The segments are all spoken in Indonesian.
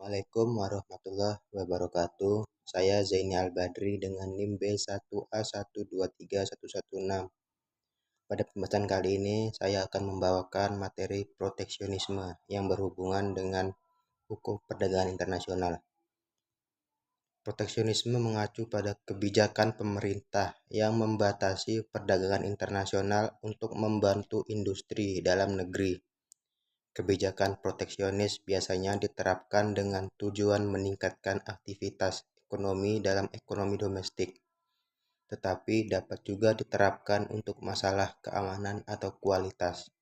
Assalamualaikum warahmatullahi wabarakatuh. Saya Zaini Al-Badri dengan NIM B1A123116. Pada pembahasan kali ini, saya akan membawakan materi proteksionisme yang berhubungan dengan hukum perdagangan internasional. Proteksionisme mengacu pada kebijakan pemerintah yang membatasi perdagangan internasional untuk membantu industri dalam negeri. Kebijakan proteksionis biasanya diterapkan dengan tujuan meningkatkan aktivitas ekonomi dalam ekonomi domestik, tetapi dapat juga diterapkan untuk masalah keamanan atau kualitas.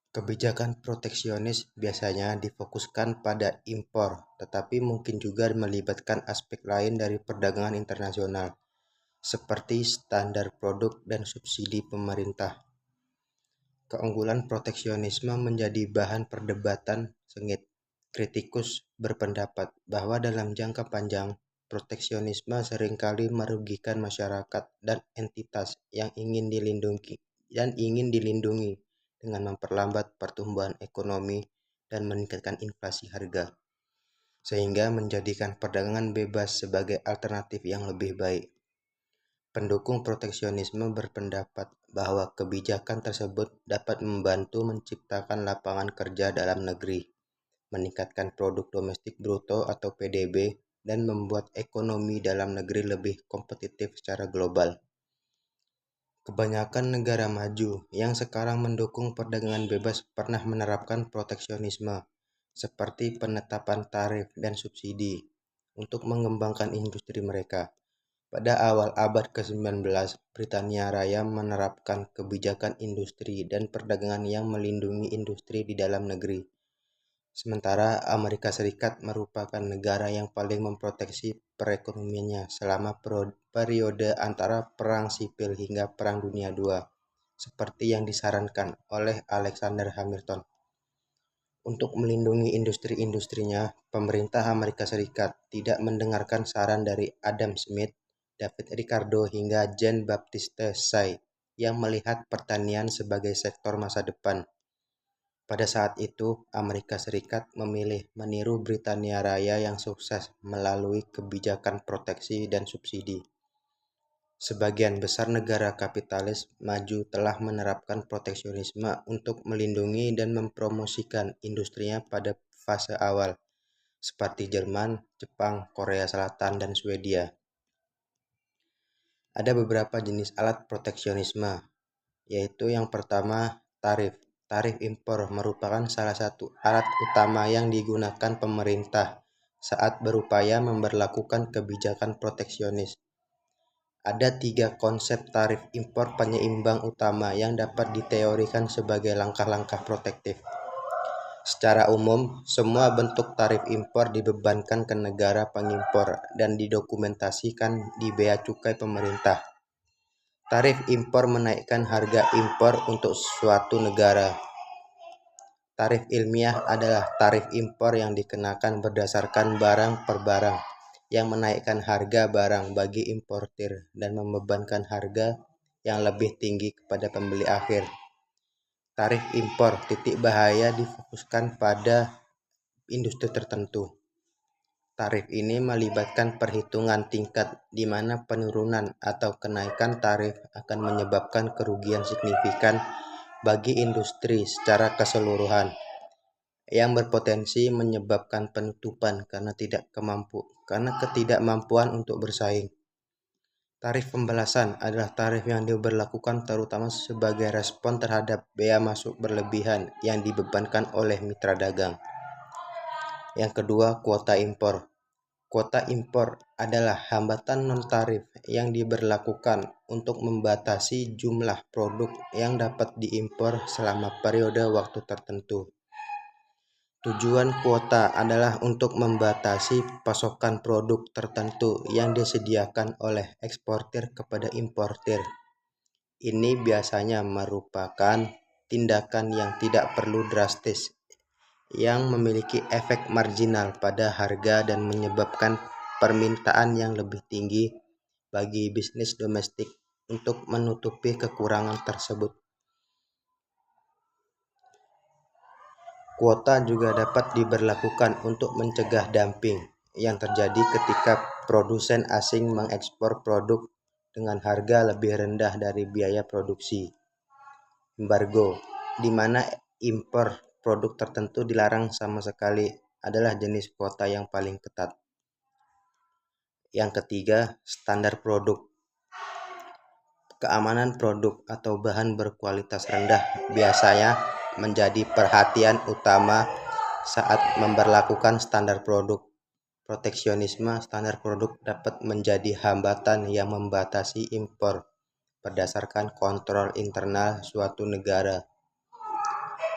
Kebijakan proteksionis biasanya difokuskan pada impor, tetapi mungkin juga melibatkan aspek lain dari perdagangan internasional, seperti standar produk dan subsidi pemerintah. Keunggulan proteksionisme menjadi bahan perdebatan sengit. Kritikus berpendapat bahwa dalam jangka panjang, proteksionisme seringkali merugikan masyarakat dan entitas yang ingin dilindungi dengan memperlambat pertumbuhan ekonomi dan meningkatkan inflasi harga, sehingga menjadikan perdagangan bebas sebagai alternatif yang lebih baik. Pendukung proteksionisme berpendapat bahwa kebijakan tersebut dapat membantu menciptakan lapangan kerja dalam negeri, meningkatkan produk domestik bruto atau PDB, dan membuat ekonomi dalam negeri lebih kompetitif secara global. Kebanyakan negara maju yang sekarang mendukung perdagangan bebas pernah menerapkan proteksionisme, seperti penetapan tarif dan subsidi, untuk mengembangkan industri mereka. Pada awal abad ke-19, Britania Raya menerapkan kebijakan industri dan perdagangan yang melindungi industri di dalam negeri. Sementara Amerika Serikat merupakan negara yang paling memproteksi perekonomiannya selama periode antara Perang Sipil hingga Perang Dunia II, seperti yang disarankan oleh Alexander Hamilton. Untuk melindungi industri-industrinya, pemerintah Amerika Serikat tidak mendengarkan saran dari Adam Smith, David Ricardo, hingga Jean-Baptiste Say yang melihat pertanian sebagai sektor masa depan. Pada saat itu, Amerika Serikat memilih meniru Britania Raya yang sukses melalui kebijakan proteksi dan subsidi. Sebagian besar negara kapitalis maju telah menerapkan proteksionisme untuk melindungi dan mempromosikan industrinya pada fase awal, seperti Jerman, Jepang, Korea Selatan, dan Swedia. Ada beberapa jenis alat proteksionisme, yaitu yang pertama, tarif. Tarif impor merupakan salah satu alat utama yang digunakan pemerintah saat berupaya memberlakukan kebijakan proteksionis. Ada 3 konsep tarif impor penyeimbang utama yang dapat diteorikan sebagai langkah-langkah protektif. Secara umum, semua bentuk tarif impor dibebankan ke negara pengimpor dan didokumentasikan di bea cukai pemerintah. Tarif impor menaikkan harga impor untuk suatu negara. Tarif ilmiah adalah tarif impor yang dikenakan berdasarkan barang per barang, yang menaikkan harga barang bagi importir dan membebankan harga yang lebih tinggi kepada pembeli akhir. Tarif impor titik bahaya difokuskan pada industri tertentu. Tarif ini melibatkan perhitungan tingkat di mana penurunan atau kenaikan tarif akan menyebabkan kerugian signifikan bagi industri secara keseluruhan, yang berpotensi menyebabkan penutupan karena ketidakmampuan untuk bersaing. Tarif pembalasan adalah tarif yang diberlakukan terutama sebagai respon terhadap bea masuk berlebihan yang dibebankan oleh mitra dagang. Yang kedua, kuota impor. Kuota impor adalah hambatan non-tarif yang diberlakukan untuk membatasi jumlah produk yang dapat diimpor selama periode waktu tertentu. Tujuan kuota adalah untuk membatasi pasokan produk tertentu yang disediakan oleh eksportir kepada importir. Ini biasanya merupakan tindakan yang tidak perlu drastis, yang memiliki efek marginal pada harga dan menyebabkan permintaan yang lebih tinggi bagi bisnis domestik untuk menutupi kekurangan tersebut. Kuota juga dapat diberlakukan untuk mencegah dumping yang terjadi ketika produsen asing mengekspor produk dengan harga lebih rendah dari biaya produksi. Embargo, di mana impor produk tertentu dilarang sama sekali, adalah jenis kuota yang paling ketat. Yang ketiga, standar produk. Keamanan produk atau bahan berkualitas rendah biasanya menjadi perhatian utama saat memberlakukan standar produk. Proteksionisme standar produk dapat menjadi hambatan yang membatasi impor berdasarkan kontrol internal suatu negara.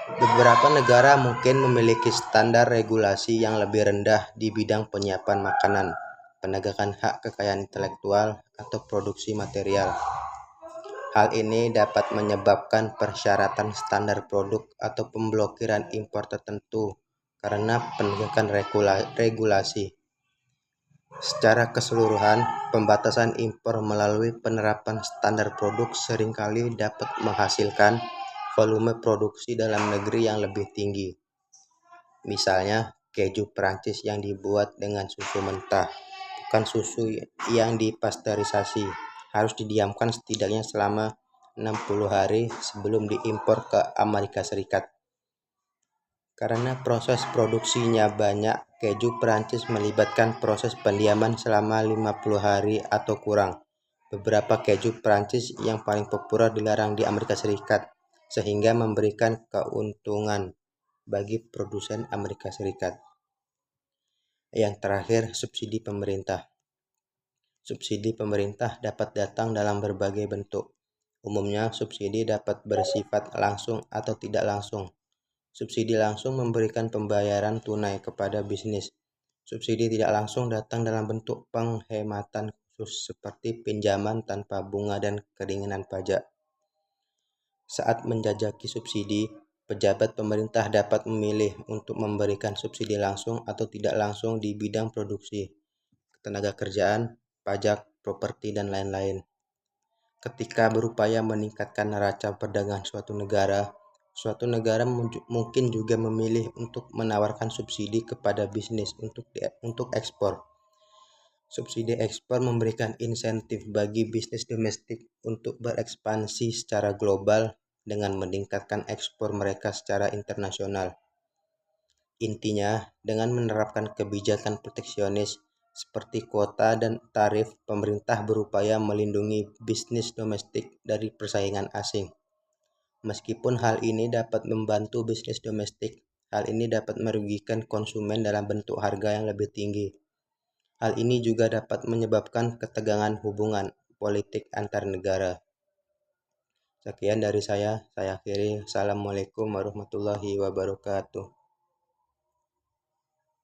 Beberapa negara mungkin memiliki standar regulasi yang lebih rendah di bidang penyiapan makanan, penegakan hak kekayaan intelektual, atau produksi material. Hal ini dapat menyebabkan persyaratan standar produk atau pemblokiran impor tertentu karena penegakan regulasi. Secara keseluruhan, pembatasan impor melalui penerapan standar produk seringkali dapat menghasilkan volume produksi dalam negeri yang lebih tinggi. Misalnya, keju Prancis yang dibuat dengan susu mentah, bukan susu yang dipasteurisasi, harus didiamkan setidaknya selama 60 hari sebelum diimpor ke Amerika Serikat. Karena proses produksinya banyak, keju Prancis melibatkan proses pendiaman selama 50 hari atau kurang. Beberapa keju Prancis yang paling populer dilarang di Amerika Serikat, sehingga memberikan keuntungan bagi produsen Amerika Serikat. Yang terakhir, subsidi pemerintah. Subsidi pemerintah dapat datang dalam berbagai bentuk. Umumnya, subsidi dapat bersifat langsung atau tidak langsung. Subsidi langsung memberikan pembayaran tunai kepada bisnis. Subsidi tidak langsung datang dalam bentuk penghematan khusus seperti pinjaman tanpa bunga dan keringanan pajak. Saat menjajaki subsidi, pejabat pemerintah dapat memilih untuk memberikan subsidi langsung atau tidak langsung di bidang produksi, tenaga kerjaan, pajak, properti, dan lain-lain. Ketika berupaya meningkatkan neraca perdagangan suatu negara mungkin juga memilih untuk menawarkan subsidi kepada bisnis untuk ekspor. Subsidi ekspor memberikan insentif bagi bisnis domestik untuk berekspansi secara global dengan meningkatkan ekspor mereka secara internasional. Intinya, dengan menerapkan kebijakan proteksionis seperti kuota dan tarif, pemerintah berupaya melindungi bisnis domestik dari persaingan asing. Meskipun hal ini dapat membantu bisnis domestik, hal ini dapat merugikan konsumen dalam bentuk harga yang lebih tinggi. Hal ini juga dapat menyebabkan ketegangan hubungan politik antar negara. Sekian dari saya akhiri. Assalamualaikum warahmatullahi wabarakatuh.